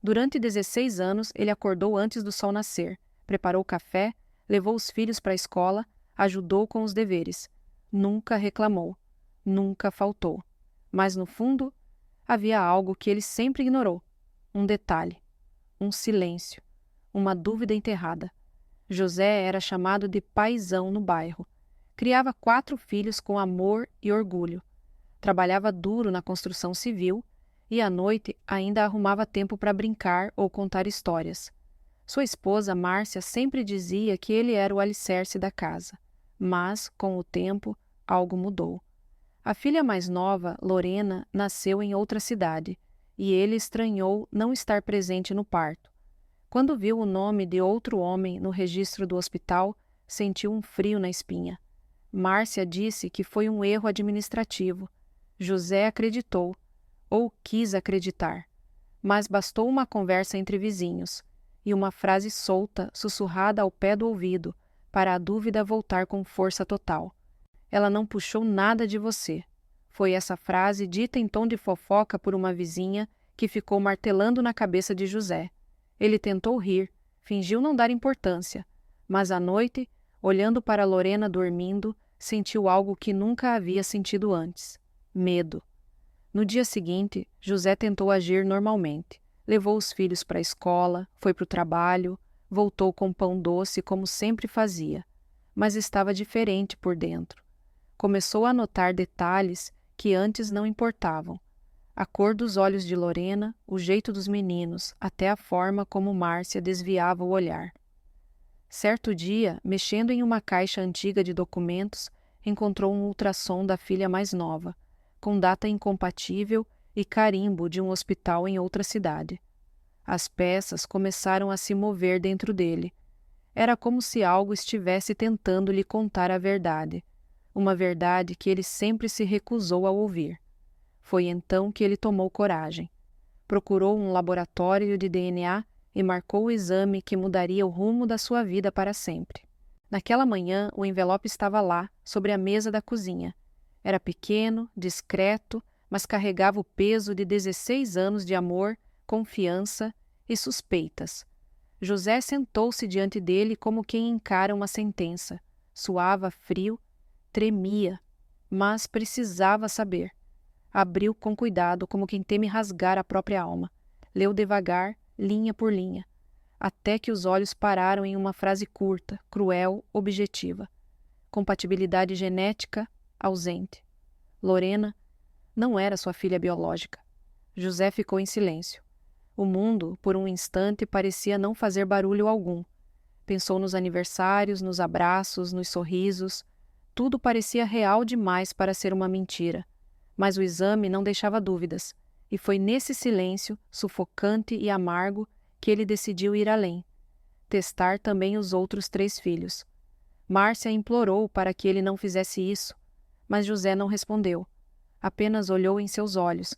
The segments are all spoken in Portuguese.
Durante 16 anos, ele acordou antes do sol nascer, preparou café, levou os filhos para a escola, ajudou com os deveres. Nunca reclamou, nunca faltou. Mas, no fundo, havia algo que ele sempre ignorou. Um detalhe, um silêncio, uma dúvida enterrada. José era chamado de paizão no bairro. Criava 4 filhos com amor e orgulho. Trabalhava duro na construção civil e à noite ainda arrumava tempo para brincar ou contar histórias. Sua esposa, Márcia, sempre dizia que ele era o alicerce da casa. Mas, com o tempo, algo mudou. A filha mais nova, Lorena, nasceu em outra cidade e ele estranhou não estar presente no parto. Quando viu o nome de outro homem no registro do hospital, sentiu um frio na espinha. Márcia disse que foi um erro administrativo. José acreditou, ou quis acreditar. Mas bastou uma conversa entre vizinhos e uma frase solta, sussurrada ao pé do ouvido, para a dúvida voltar com força total. Ela não puxou nada de você. Foi essa frase dita em tom de fofoca por uma vizinha que ficou martelando na cabeça de José. Ele tentou rir, fingiu não dar importância, mas à noite, olhando para Lorena dormindo, sentiu algo que nunca havia sentido antes: medo. No dia seguinte, José tentou agir normalmente. Levou os filhos para a escola, foi para o trabalho, voltou com pão doce como sempre fazia. Mas estava diferente por dentro. Começou a notar detalhes que antes não importavam. A cor dos olhos de Lorena, o jeito dos meninos, até a forma como Márcia desviava o olhar. Certo dia, mexendo em uma caixa antiga de documentos, encontrou um ultrassom da filha mais nova, com data incompatível e carimbo de um hospital em outra cidade. As peças começaram a se mover dentro dele. Era como se algo estivesse tentando lhe contar a verdade, uma verdade que ele sempre se recusou a ouvir. Foi então que ele tomou coragem. Procurou um laboratório de DNA e marcou o exame que mudaria o rumo da sua vida para sempre. Naquela manhã, o envelope estava lá, sobre a mesa da cozinha. Era pequeno, discreto, mas carregava o peso de 16 anos de amor, confiança e suspeitas. José sentou-se diante dele como quem encara uma sentença. Suava frio, tremia, mas precisava saber. Abriu com cuidado, como quem teme rasgar a própria alma. Leu devagar, linha por linha, até que os olhos pararam em uma frase curta, cruel, objetiva. Compatibilidade genética ausente. Lorena não era sua filha biológica. José ficou em silêncio. O mundo, por um instante, parecia não fazer barulho algum. Pensou nos aniversários, nos abraços, nos sorrisos. Tudo parecia real demais para ser uma mentira. Mas o exame não deixava dúvidas, e foi nesse silêncio, sufocante e amargo, que ele decidiu ir além. Testar também os outros 3 filhos. Márcia implorou para que ele não fizesse isso, mas José não respondeu. Apenas olhou em seus olhos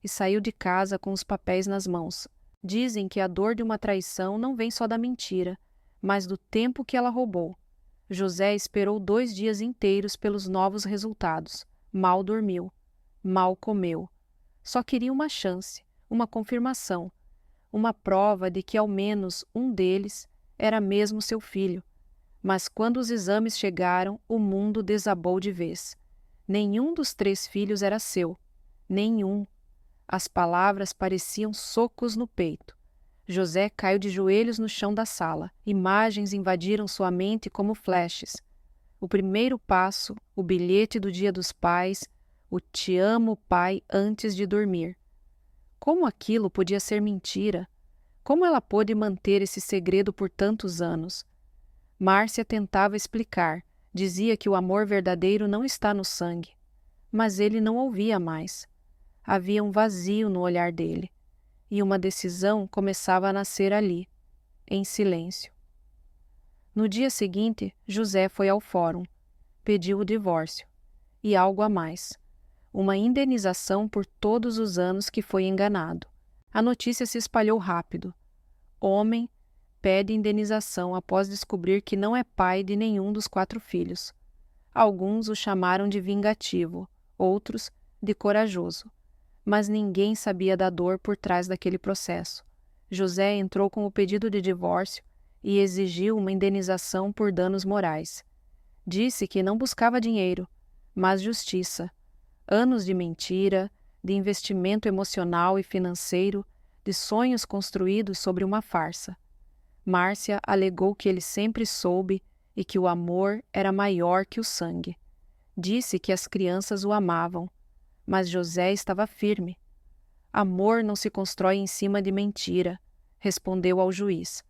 e saiu de casa com os papéis nas mãos. Dizem que a dor de uma traição não vem só da mentira, mas do tempo que ela roubou. José esperou 2 dias inteiros pelos novos resultados. Mal dormiu. Mal comeu. Só queria uma chance, uma confirmação, uma prova de que ao menos um deles era mesmo seu filho. Mas quando os exames chegaram, o mundo desabou de vez. Nenhum dos 3 filhos era seu. Nenhum. As palavras pareciam socos no peito. José caiu de joelhos no chão da sala. Imagens invadiram sua mente como flashes. O primeiro passo, o bilhete do Dia dos Pais, o "te amo, pai", antes de dormir. Como aquilo podia ser mentira? Como ela pôde manter esse segredo por tantos anos? Márcia tentava explicar, dizia que o amor verdadeiro não está no sangue. Mas ele não ouvia mais. Havia um vazio no olhar dele, e uma decisão começava a nascer ali, em silêncio. No dia seguinte, José foi ao fórum. Pediu o divórcio. E algo a mais. Uma indenização por todos os anos que foi enganado. A notícia se espalhou rápido. Homem pede indenização após descobrir que não é pai de nenhum dos 4 filhos. Alguns o chamaram de vingativo, outros de corajoso. Mas ninguém sabia da dor por trás daquele processo. José entrou com o pedido de divórcio e exigiu uma indenização por danos morais. Disse que não buscava dinheiro, mas justiça. Anos de mentira, de investimento emocional e financeiro, de sonhos construídos sobre uma farsa. Márcia alegou que ele sempre soube e que o amor era maior que o sangue. Disse que as crianças o amavam, mas José estava firme. Amor não se constrói em cima de mentira, respondeu ao juiz.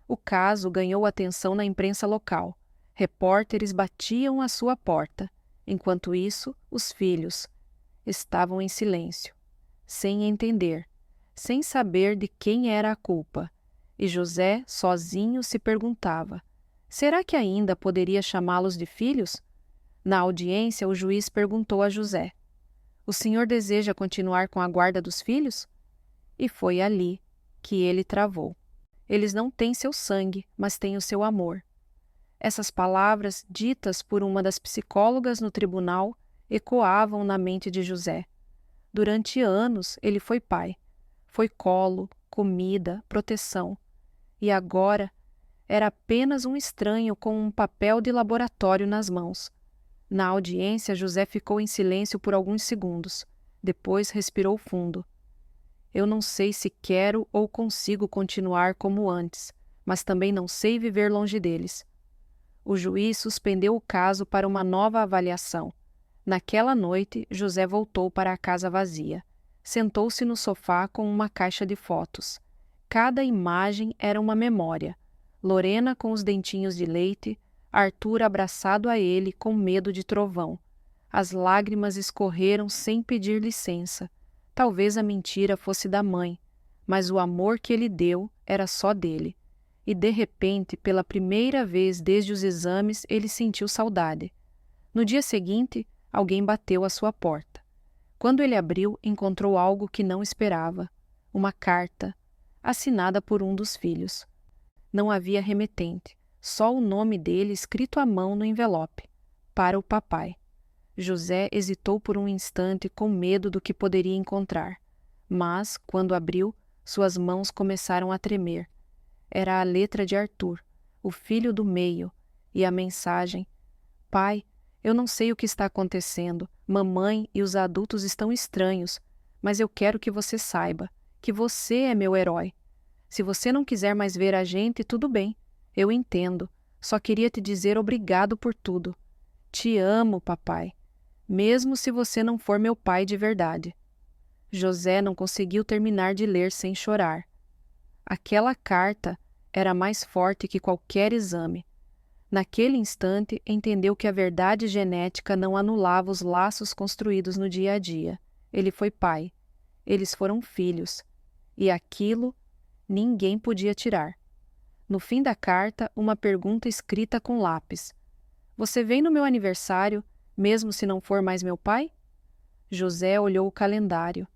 O caso ganhou atenção na imprensa local. Repórteres batiam à sua porta. Enquanto isso, os filhos estavam em silêncio, sem entender, sem saber de quem era a culpa. E José, sozinho, se perguntava: será que ainda poderia chamá-los de filhos? Na audiência, o juiz perguntou a José: o senhor deseja continuar com a guarda dos filhos? E foi ali que ele travou. Eles não têm seu sangue, mas têm o seu amor. Essas palavras, ditas por uma das psicólogas no tribunal, ecoavam na mente de José. Durante anos, ele foi pai. Foi colo, comida, proteção. E agora, era apenas um estranho com um papel de laboratório nas mãos. Na audiência, José ficou em silêncio por alguns segundos. Depois respirou fundo. Eu não sei se quero ou consigo continuar como antes, mas também não sei viver longe deles. O juiz suspendeu o caso para uma nova avaliação. Naquela noite, José voltou para a casa vazia. Sentou-se no sofá com uma caixa de fotos. Cada imagem era uma memória. Lorena com os dentinhos de leite, Arthur abraçado a ele com medo de trovão. As lágrimas escorreram sem pedir licença. Talvez a mentira fosse da mãe, mas o amor que ele deu era só dele. E de repente, pela primeira vez desde os exames, ele sentiu saudade. No dia seguinte, alguém bateu à sua porta. Quando ele abriu, encontrou algo que não esperava. Uma carta, assinada por um dos filhos. Não havia remetente, só o nome dele escrito à mão no envelope. Para o papai. José hesitou por um instante com medo do que poderia encontrar. Mas, quando abriu, suas mãos começaram a tremer. Era a letra de Arthur, o filho do meio, e a mensagem: pai, eu não sei o que está acontecendo, mamãe e os adultos estão estranhos, mas eu quero que você saiba que você é meu herói. Se você não quiser mais ver a gente, tudo bem, eu entendo, só queria te dizer obrigado por tudo. Te amo, papai, mesmo se você não for meu pai de verdade. José não conseguiu terminar de ler sem chorar. Aquela carta era mais forte que qualquer exame. Naquele instante, entendeu que a verdade genética não anulava os laços construídos no dia a dia. Ele foi pai. Eles foram filhos. E aquilo ninguém podia tirar. No fim da carta, uma pergunta escrita com lápis. Você vem no meu aniversário, mesmo se não for mais meu pai? José olhou o calendário.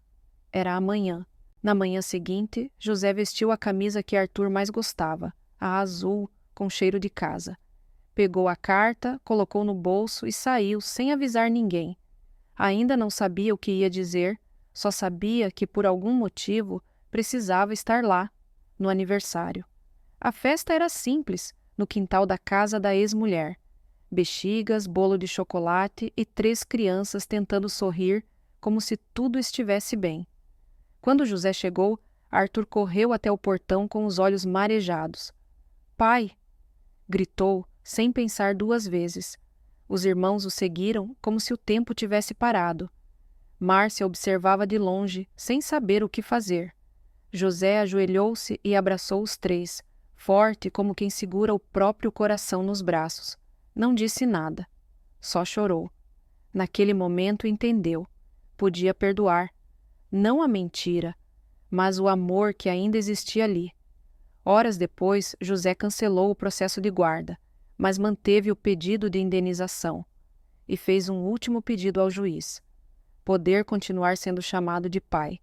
Era amanhã. Na manhã seguinte, José vestiu a camisa que Arthur mais gostava, a azul, com cheiro de casa. Pegou a carta, colocou no bolso e saiu sem avisar ninguém. Ainda não sabia o que ia dizer, só sabia que por algum motivo precisava estar lá, no aniversário. A festa era simples, no quintal da casa da ex-mulher. Bexigas, bolo de chocolate e 3 crianças tentando sorrir como se tudo estivesse bem. Quando José chegou, Arthur correu até o portão com os olhos marejados. Pai! Gritou, sem pensar 2 vezes. Os irmãos o seguiram como se o tempo tivesse parado. Márcia observava de longe, sem saber o que fazer. José ajoelhou-se e abraçou os 3, forte como quem segura o próprio coração nos braços. Não disse nada. Só chorou. Naquele momento entendeu. Podia perdoar. Não a mentira, mas o amor que ainda existia ali. Horas depois, José cancelou o processo de guarda, mas manteve o pedido de indenização e fez um último pedido ao juiz: poder continuar sendo chamado de pai.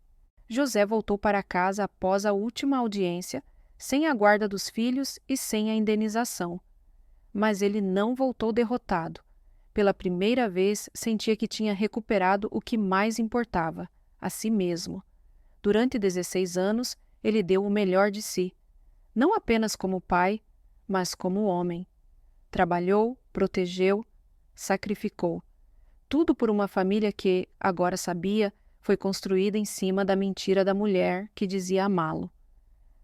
José voltou para casa após a última audiência, sem a guarda dos filhos e sem a indenização. Mas ele não voltou derrotado. Pela primeira vez, sentia que tinha recuperado o que mais importava: a si mesmo. Durante 16 anos, ele deu o melhor de si, não apenas como pai, mas como homem. Trabalhou, protegeu, sacrificou. Tudo por uma família que, agora sabia, foi construída em cima da mentira da mulher que dizia amá-lo.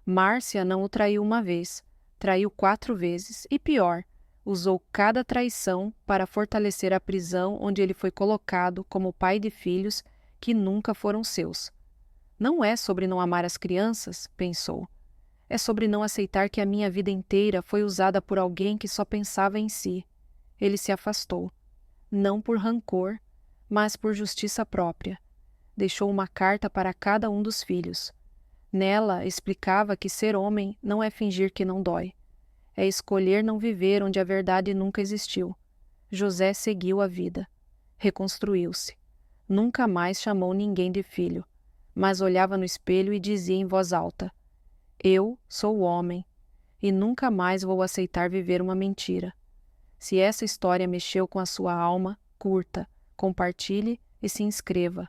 Márcia não o traiu uma vez, traiu 4 vezes e, pior, usou cada traição para fortalecer a prisão onde ele foi colocado como pai de filhos que nunca foram seus. Não é sobre não amar as crianças, pensou. É sobre não aceitar que a minha vida inteira foi usada por alguém que só pensava em si. Ele se afastou. Não por rancor, mas por justiça própria. Deixou uma carta para cada um dos filhos. Nela explicava que ser homem não é fingir que não dói. É escolher não viver onde a verdade nunca existiu. José seguiu a vida. Reconstruiu-se. Nunca mais chamou ninguém de filho, mas olhava no espelho e dizia em voz alta: Eu sou o homem, e nunca mais vou aceitar viver uma mentira. Se essa história mexeu com a sua alma, curta, compartilhe e se inscreva.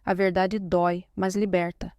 A verdade dói, mas liberta.